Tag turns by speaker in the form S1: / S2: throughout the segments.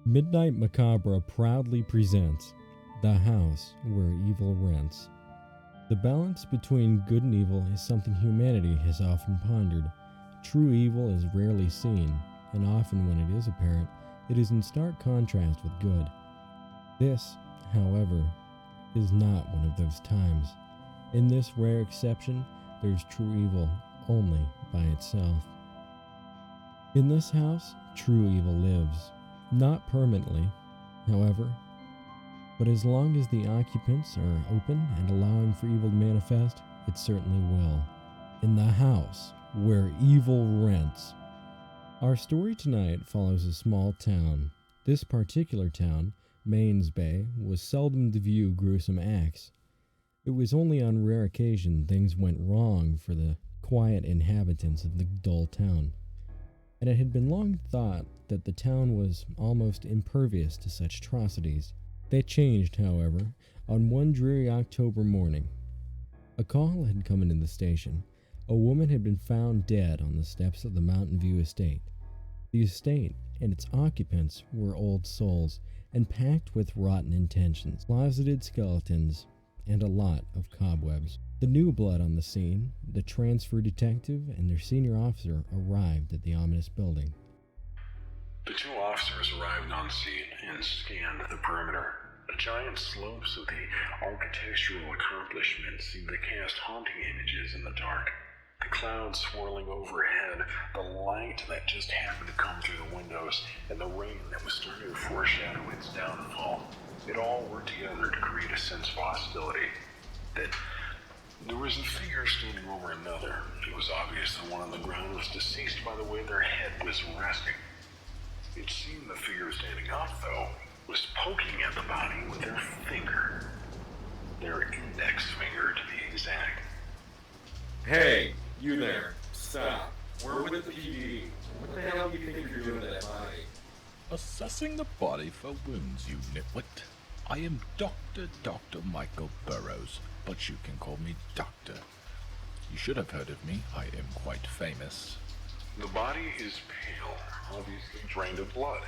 S1: Midnight Macabre proudly presents The House Where Evil Rents. The balance between good and evil is something humanity has often pondered. True evil is rarely seen, and often when it is apparent, it is in stark contrast with good. This, however, is not one of those times. In this rare exception, there's true evil only by itself. In this house, true evil lives. Not permanently, however, but as long as the occupants are open and allowing for evil to manifest, it certainly will. In the house where evil rents. Our story tonight follows a small town. This particular town, Mains Bay, was seldom to view gruesome acts. It was only on rare occasion things went wrong for the quiet inhabitants of the dull town, and it had been long thought that the town was almost impervious to such atrocities. That changed, however, on one dreary October morning. A call had come into the station. A woman had been found dead on the steps of the Mountain View estate. The estate and its occupants were old souls and packed with rotten intentions, closeted skeletons, and a lot of cobwebs. The new blood on the scene, the transfer detective and their senior officer arrived at the ominous building.
S2: The two officers arrived on scene and scanned the perimeter. The giant slopes of the architectural accomplishment seemed to cast haunting images in the dark. The clouds swirling overhead, the light that just happened to come through the windows, and the rain that was starting to foreshadow its downfall. It all worked together to create a sense of hostility. That there was a figure standing over another. It was obvious the one on the ground was deceased by the way their head was resting. It seemed the figure standing up, though, was poking at the body with their finger. Their index finger, to be exact.
S3: Hey, you there. Stop. We're with the PD. What the hell do you think you're doing to that body?
S4: Assessing the body for wounds, you nitwit. I am Dr. Michael Burrows, but you can call me Doctor. You should have heard of me. I am quite famous.
S2: The body is pale, obviously drained of blood.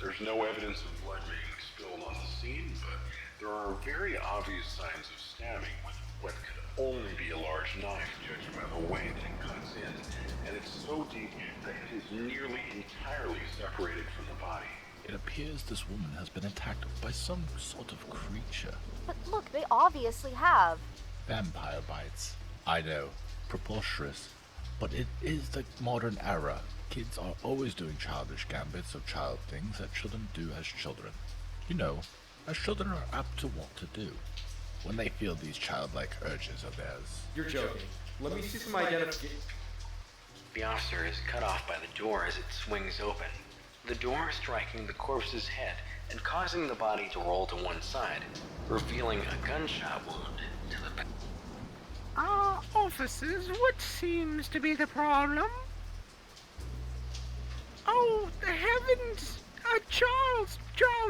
S2: There's no evidence of blood being spilled on the scene, but there are very obvious signs of stabbing with what could only be a large knife, judged by the way that it cuts in, and it's so deep that it is nearly entirely separated from the body.
S4: It appears this woman has been attacked by some sort of creature.
S5: But look, they obviously have.
S4: Vampire bites. I know. Preposterous. But it is the modern era. Kids are always doing childish gambits of child things that children do as children. You know, as children are apt to want to do when they feel these childlike urges of theirs.
S3: You're joking. Let me see some identification.
S6: The officer is cut off by the door as it swings open. The door striking the corpse's head and causing the body to roll to one side, revealing a gunshot wound to the back.
S7: Officers, what seems to be the problem? Oh, the heavens! Charles,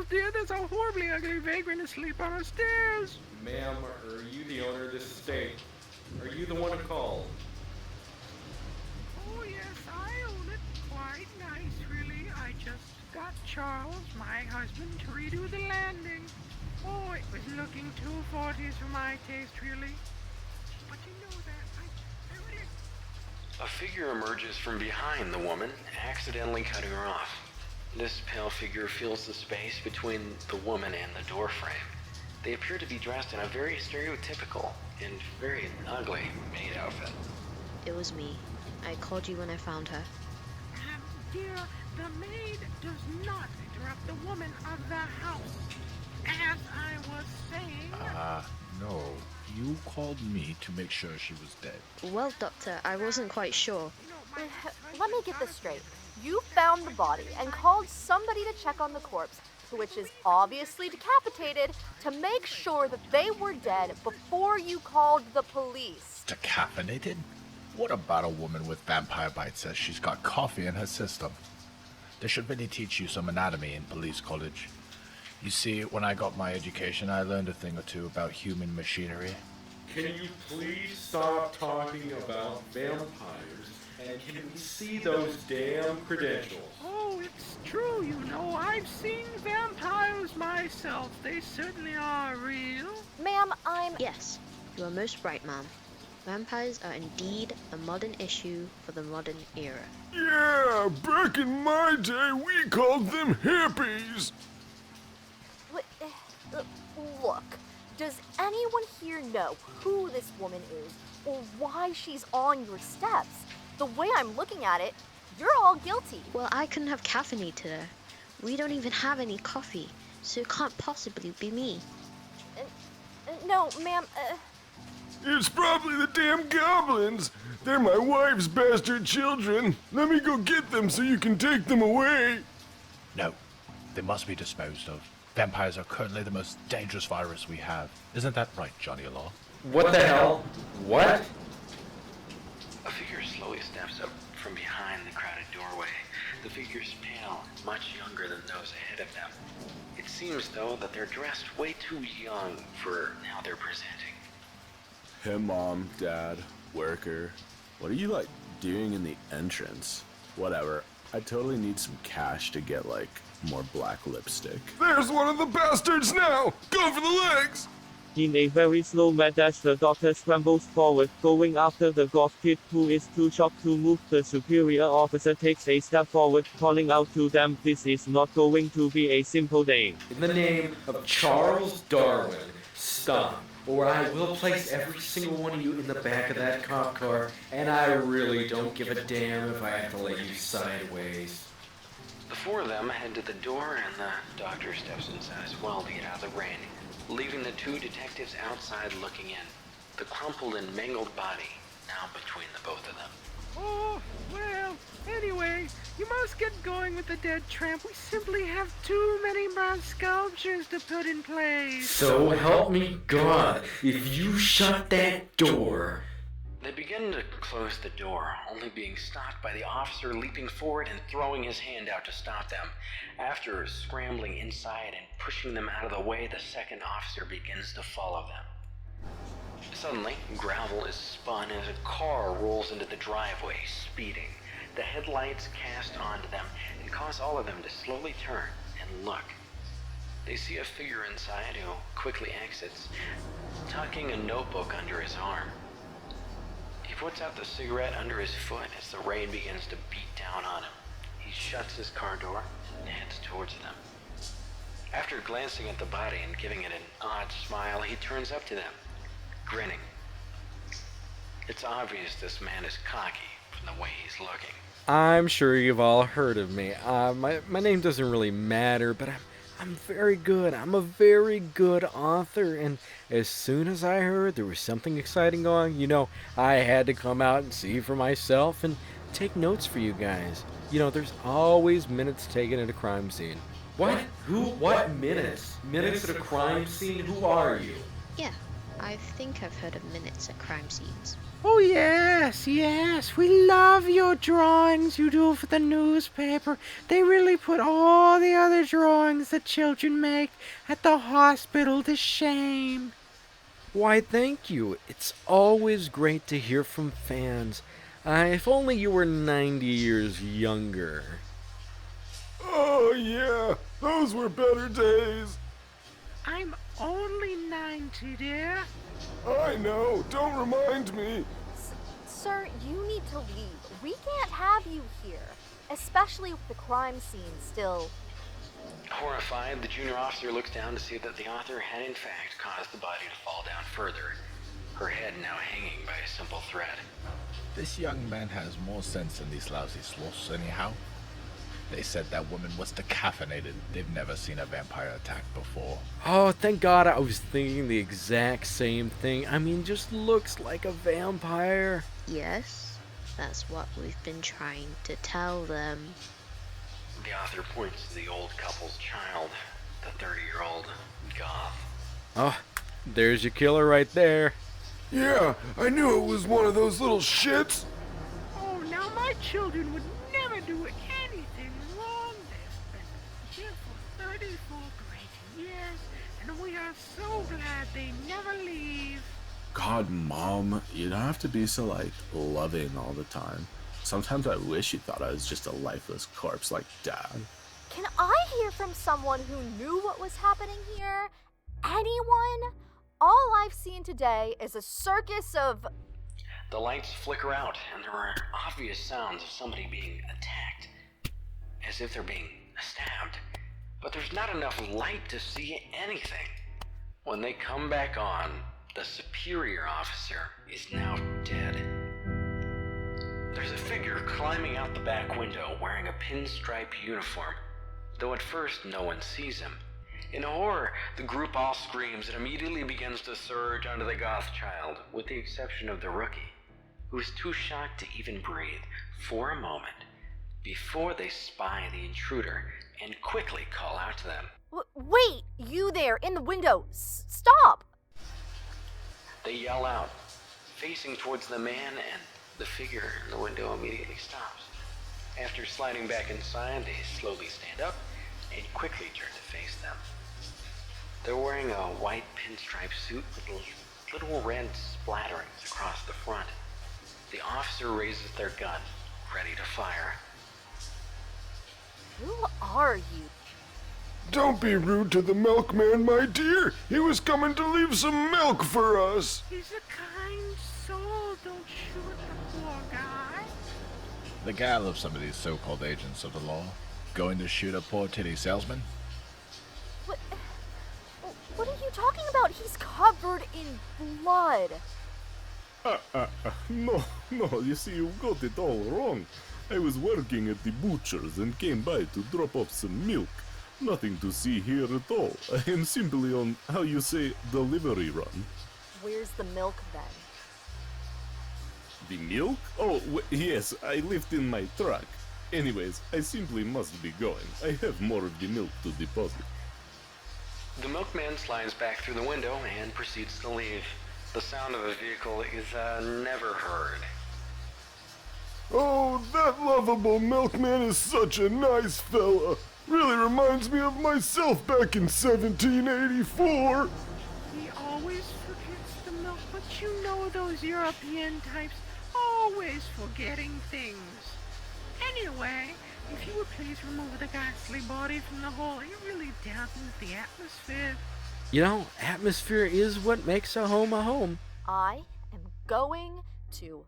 S7: dear, there's a horribly ugly vagrant asleep on the stairs.
S3: Ma'am, are you the owner of this estate? Are you the one who called?
S7: Oh, yes, I own it. Quite nice, really. I just got Charles, my husband, to redo the landing. Oh, it was looking too 40s for my taste, really. But you know that, I really...
S6: A figure emerges from behind the woman, accidentally cutting her off. This pale figure fills the space between the woman and the doorframe. They appear to be dressed in a very stereotypical and very ugly maid outfit.
S8: It was me. I called you when I found her.
S7: Dear, the maid does not interrupt the woman of the house. As I was saying...
S4: No. You called me to make sure she was dead.
S8: Well, Doctor, I wasn't quite sure.
S5: Let me get this straight. You found the body and called somebody to check on the corpse, which is obviously decapitated, to make sure that they were dead before you called the police.
S4: Decaffeinated? What about a woman with vampire bites says she's got coffee in her system? They should really teach you some anatomy in police college. You see, when I got my education, I learned a thing or two about human machinery.
S3: Can you please stop talking about vampires? And can we see those damn credentials?
S7: Oh, it's true, you know. I've seen myself. They certainly are real.
S5: Ma'am, I'm.
S8: Yes, you are most right, ma'am. Vampires are indeed a modern issue for the modern era.
S3: Yeah, back in my day, we called them hippies.
S5: Look, does anyone here know who this woman is or why she's on your steps? The way I'm looking at it, you're all guilty.
S8: Well, I couldn't have caffeinated her. We don't even have any coffee, so it can't possibly be me.
S5: No, ma'am,
S3: It's probably the damn goblins. They're my wife's bastard children. Let me go get them so you can take them away.
S4: No, they must be disposed of. Vampires are currently the most dangerous virus we have. Isn't that right, Johnny Law?
S6: What the hell? What? A figure slowly steps up from behind the crowded doorway. The figure's pale, much younger than those ahead of them. It seems, though, that they're dressed way too young for how they're presenting.
S9: Hey, Mom, Dad, worker. What are you, doing in the entrance? Whatever. I totally need some cash to get, more black lipstick.
S3: There's one of the bastards now! Go for the legs!
S10: In a very slow mad dash, the doctor scrambles forward, going after the goth kid who is too shocked to move. The superior officer takes a step forward, calling out to them, "This is not going to be a simple day."
S6: In the name of Charles Darwin, stop, or I will place every single one of you in the back of that cop car, and I really don't give a damn if I have to lay you sideways. The four of them head to the door, and the doctor steps inside as well to get out of the rain, leaving the two detectives outside looking in, the crumpled and mangled body now between the both of them.
S7: Oh, well, anyway, you must get going with the dead tramp. We simply have too many bronze sculptures to put in place.
S6: So help me God, if you shut that door... They begin to close the door, only being stopped by the officer leaping forward and throwing his hand out to stop them. After scrambling inside and pushing them out of the way, the second officer begins to follow them. Suddenly, gravel is spun as a car rolls into the driveway, speeding. The headlights cast onto them and cause all of them to slowly turn and look. They see a figure inside who quickly exits, tucking a notebook under his arm. He puts out the cigarette under his foot as the rain begins to beat down on him. He shuts his car door and heads towards them. After glancing at the body and giving it an odd smile, he turns up to them, grinning. It's obvious this man is cocky from the way he's looking.
S11: I'm sure you've all heard of me. My name doesn't really matter, but I'm very good. I'm a very good author, and as soon as I heard there was something exciting going, I had to come out and see for myself and take notes for you guys. There's always minutes taken at a crime scene.
S6: What? Who? What minutes? Minutes at a crime scene? Who are you?
S8: Yeah, I think I've heard of minutes at crime scenes.
S7: Oh, yes, we love your drawings you do for the newspaper. They really put all the other drawings that children make at the hospital to shame.
S11: Why, thank you. It's always great to hear from fans. If only you were 90 years younger.
S3: Oh, yeah, those were better days.
S7: I'm only 90, dear.
S3: I know, don't remind me.
S5: Sir, you need to leave. We can't have you here, especially with the crime scene still.
S6: Horrified, the junior officer looks down to see that the author had in fact caused the body to fall down further, her head now hanging by a simple thread.
S4: This young man has more sense than these lousy sloths anyhow. They said that woman was decaffeinated. They've never seen a vampire attack before.
S11: Oh, thank God, I was thinking the exact same thing. Just looks like a vampire.
S8: Yes, that's what we've been trying to tell them.
S6: The author points to the old couple's child, the 30-year-old goth.
S11: Oh, there's your killer right there.
S3: Yeah, I knew it was one of those little shits.
S7: Oh, now my children would never do anything wrong. They've been here for 34 great years, and we are so glad they never leave.
S9: God, Mom, you don't have to be so, loving all the time. Sometimes I wish you thought I was just a lifeless corpse like Dad.
S5: Can I hear from someone who knew what was happening here? Anyone? All I've seen today is a circus of...
S6: The lights flicker out, and there are obvious sounds of somebody being attacked, as if they're being stabbed. But there's not enough light to see anything. When they come back on, the superior officer is now dead. There's a figure climbing out the back window wearing a pinstripe uniform, though at first no one sees him. In horror, the group all screams and immediately begins to surge onto the goth child, with the exception of the rookie, who is too shocked to even breathe for a moment before they spy the intruder and quickly call out to them.
S5: Wait! You there, in the window! Stop!
S6: They yell out, facing towards the man, and the figure in the window immediately stops. After sliding back inside, they slowly stand up and quickly turn to face them. They're wearing a white pinstripe suit with little red splatterings across the front. The officer raises their gun, ready to fire.
S5: Who are you?
S3: Don't be rude to the milkman, my dear. He was coming to leave some milk for us.
S7: He's a kind soul. Don't shoot the poor guy.
S4: The gall of some of these so-called agents of the law. Going to shoot a poor titty salesman?
S5: What are you talking about? He's covered in blood.
S3: No, you see, you got it all wrong. I was working at the butcher's and came by to drop off some milk. Nothing to see here at all. I am simply on, how you say, delivery run.
S5: Where's the milk then?
S3: The milk? Oh, yes, I left in my truck. Anyways, I simply must be going. I have more of the milk to deposit.
S6: The milkman slides back through the window and proceeds to leave. The sound of the vehicle is never heard.
S3: Oh, that lovable milkman is such a nice fella. Really reminds me of myself back in 1784.
S7: He always forgets the milk, but you know those European types always forgetting things. Anyway, if you would please remove the ghastly body from the hole, it really dampens the atmosphere.
S11: You know, atmosphere is what makes a home a home.
S5: I am going to...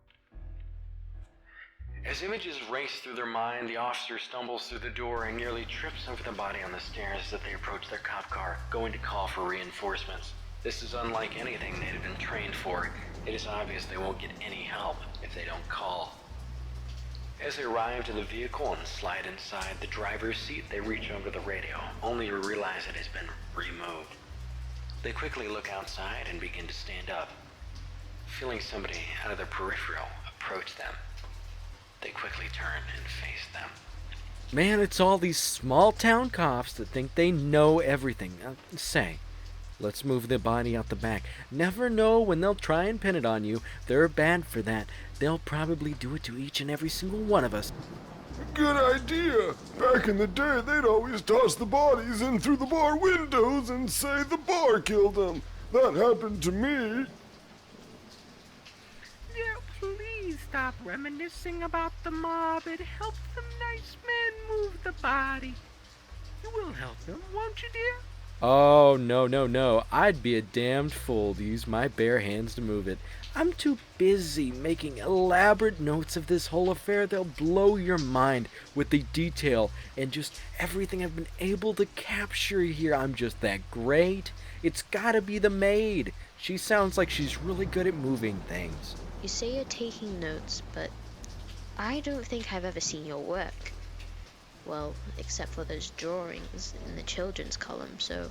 S6: As images race through their mind, the officer stumbles through the door and nearly trips over the body on the stairs as they approach their cop car, going to call for reinforcements. This is unlike anything they'd have been trained for. It is obvious they won't get any help if they don't call. As they arrive to the vehicle and slide inside the driver's seat, they reach over the radio, only to realize it has been removed. They quickly look outside and begin to stand up. Feeling somebody out of their peripheral approach them, they quickly turn and face them.
S11: Man, it's all these small-town cops that think they know everything. Say, let's move the body out the back. Never know when they'll try and pin it on you. They're bad for that. They'll probably do it to each and every single one of us.
S3: Good idea. Back in the day, they'd always toss the bodies in through the bar windows and say the bar killed them. That happened to me.
S7: Now, please stop reminiscing about the mob and help the nice man move the body. You will help him, won't you, dear?
S11: Oh, no. I'd be a damned fool to use my bare hands to move it. I'm too busy making elaborate notes of this whole affair. They'll blow your mind with the detail and just everything I've been able to capture here. I'm just that great. It's gotta be the maid. She sounds like she's really good at moving things.
S8: You say you're taking notes, but I don't think I've ever seen your work. Well, except for those drawings in the children's column, so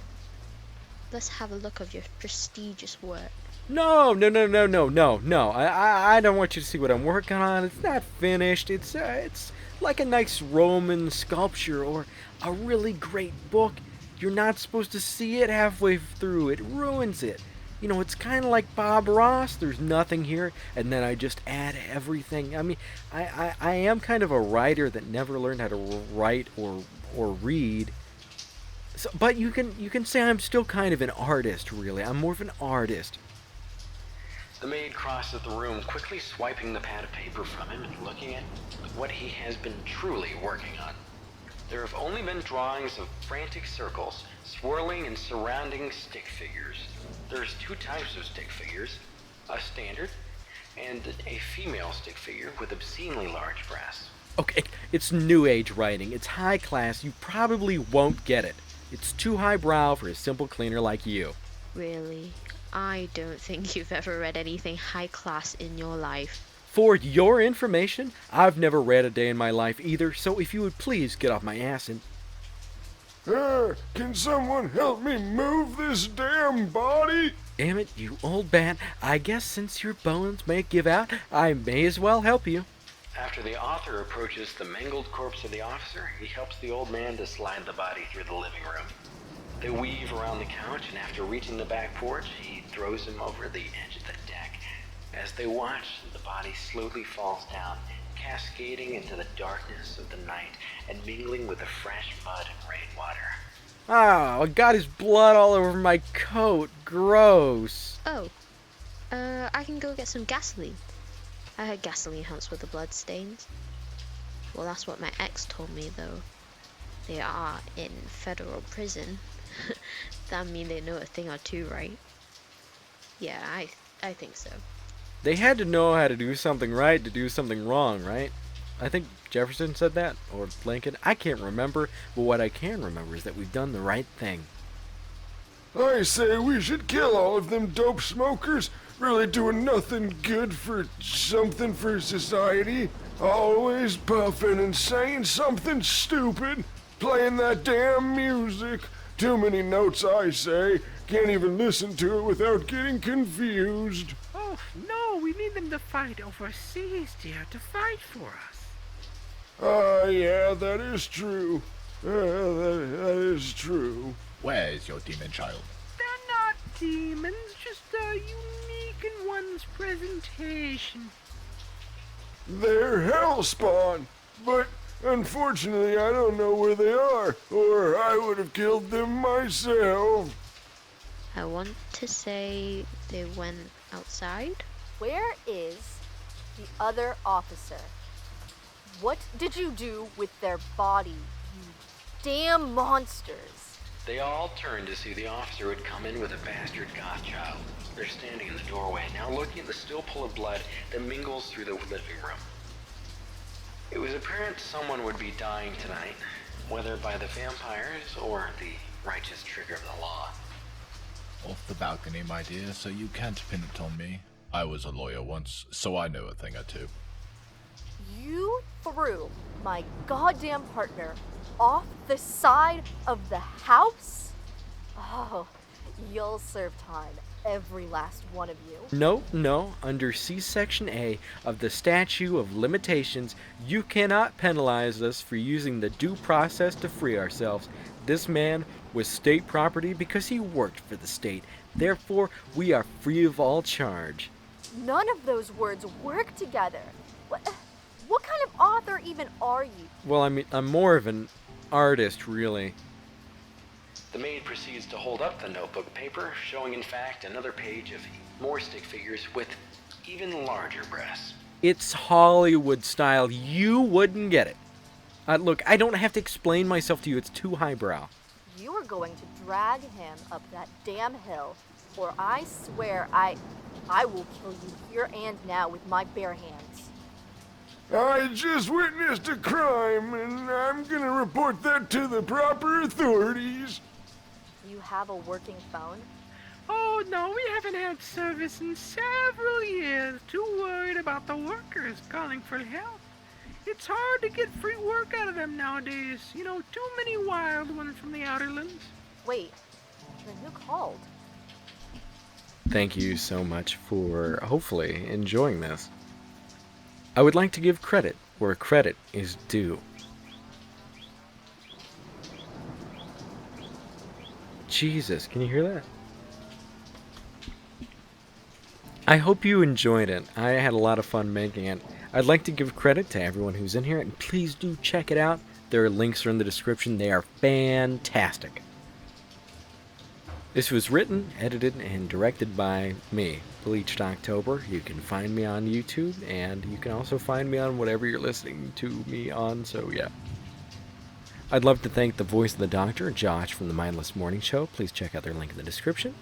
S8: let's have a look of your prestigious work.
S11: No. I don't want you to see what I'm working on. It's not finished. It's like a nice Roman sculpture or a really great book. You're not supposed to see it halfway through. It ruins it. You know, it's kind of like Bob Ross. There's nothing here, and then I just add everything. I mean, I am kind of a writer that never learned how to write or read. So, but you can say I'm still kind of an artist, really. I'm more of an artist.
S6: The maid crosses the room, quickly swiping the pad of paper from him and looking at what he has been truly working on. There have only been drawings of frantic circles, swirling and surrounding stick figures. There's two types of stick figures, a standard and a female stick figure with obscenely large breasts.
S11: Okay, it's new age writing. It's high class. You probably won't get it. It's too highbrow for a simple cleaner like you.
S8: Really? I don't think you've ever read anything high class in your life.
S11: For your information, I've never read a day in my life either, so if you would please get off my ass and...
S3: Can someone help me move this damn body?
S11: Damn it, you old bat. I guess since your bones may give out, I may as well help you.
S6: After the author approaches the mangled corpse of the officer, he helps the old man to slide the body through the living room. They weave around the couch, and after reaching the back porch, he throws him over the edge of the deck. As they watch, the body slowly falls down, cascading into the darkness of the night and mingling with the fresh mud and rainwater.
S11: Oh, I got his blood all over my coat. Gross.
S8: Oh, I can go get some gasoline. I heard gasoline helps with the blood stains. Well, that's what my ex told me, though. They are in federal prison. That mean they know a thing or two, right? Yeah, I think so.
S11: They had to know how to do something right to do something wrong, right? I think Jefferson said that, or Lincoln. I can't remember, but what I can remember is that we've done the right thing.
S3: I say we should kill all of them dope smokers. Really doing nothing good for something for society. Always puffing and saying something stupid. Playing that damn music. Too many notes, I say. Can't even listen to it without getting confused.
S7: Oh, no, we need them to fight overseas, dear, to fight for us.
S3: Yeah, that is true. That is true.
S4: Where is your demon child?
S7: They're not demons, just unique in one's presentation.
S3: They're hellspawn, but unfortunately I don't know where they are, or I would have killed them myself.
S8: I want to say they went outside.
S5: Where is the other officer? What did you do with their body, you damn monsters?
S6: They all turn to see the officer who had come in with a bastard goth child. They're standing in the doorway, now looking at the still pool of blood that mingles through the living room. It was apparent someone would be dying tonight, whether by the vampires or the righteous trigger of the law.
S4: Off the balcony, my dear, so you can't pin it on me. I was a lawyer once, so I know a thing or two.
S5: You threw my goddamn partner off the side of the house? Oh, you'll serve time, every last one of you.
S11: No, under C-Section A of the Statute of Limitations, you cannot penalize us for using the due process to free ourselves. This man was state property because he worked for the state. Therefore, we are free of all charge.
S5: None of those words work together. What kind of author even are you?
S11: Well, I mean, I'm more of an artist, really.
S6: The maid proceeds to hold up the notebook paper, showing in fact another page of more stick figures with even larger breasts.
S11: It's Hollywood style. You wouldn't get it. Look, I don't have to explain myself to you. It's too highbrow.
S5: You are going to drag him up that damn hill, or I swear I will kill you here and now with my bare hands.
S3: I just witnessed a crime, and I'm gonna report that to the proper authorities.
S5: You have a working phone?
S7: Oh, no, we haven't had service in several years. Too worried about the workers calling for help. It's hard to get free work out of them nowadays. You know, too many wild ones from the outer lands.
S5: Wait, then who called?
S11: Thank you so much for hopefully enjoying this. I would like to give credit where credit is due. Jesus, can you hear that? I hope you enjoyed it. I had a lot of fun making it. I'd like to give credit to everyone who's in here, and please do check it out. Their links are in the description. They are fantastic. This was written, edited, and directed by me, Bleached October. You can find me on YouTube, and you can also find me on whatever you're listening to me on, so yeah. I'd love to thank the voice of the Doctor, Josh from the Mindless Morning Show. Please check out their link in the description.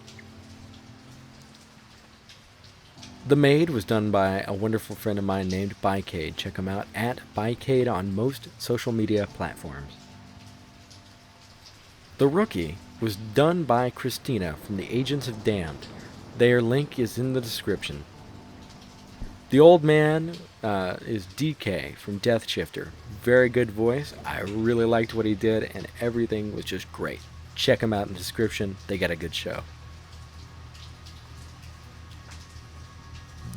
S11: The Maid was done by a wonderful friend of mine named Biecade. Check him out at Biecade on most social media platforms. The Rookie was done by Christina from the Agents of Damned. Their link is in the description. The Old Man is DK from Death Shifter. Very good voice. I really liked what he did, and everything was just great. Check them out in the description. They got a good show.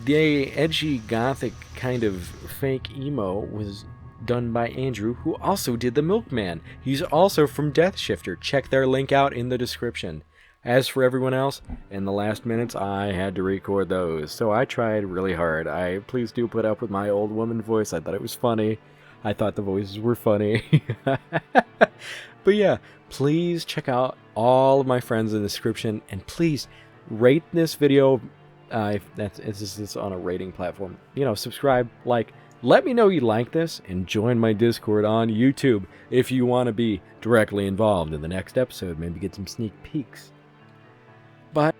S11: The edgy gothic kind of fake emo was done by Andrew, who also did The Milkman. He's also from Death Shifter. Check their link out in the description. As for everyone else, in the last minutes, I had to record those, so I tried really hard. Please do put up with my old woman voice. I thought it was funny. I thought the voices were funny. But yeah, please check out all of my friends in the description, and please rate this video. If it's on a rating platform, subscribe, like. Let me know you like this, and join my Discord on YouTube if you want to be directly involved in the next episode. Maybe get some sneak peeks. But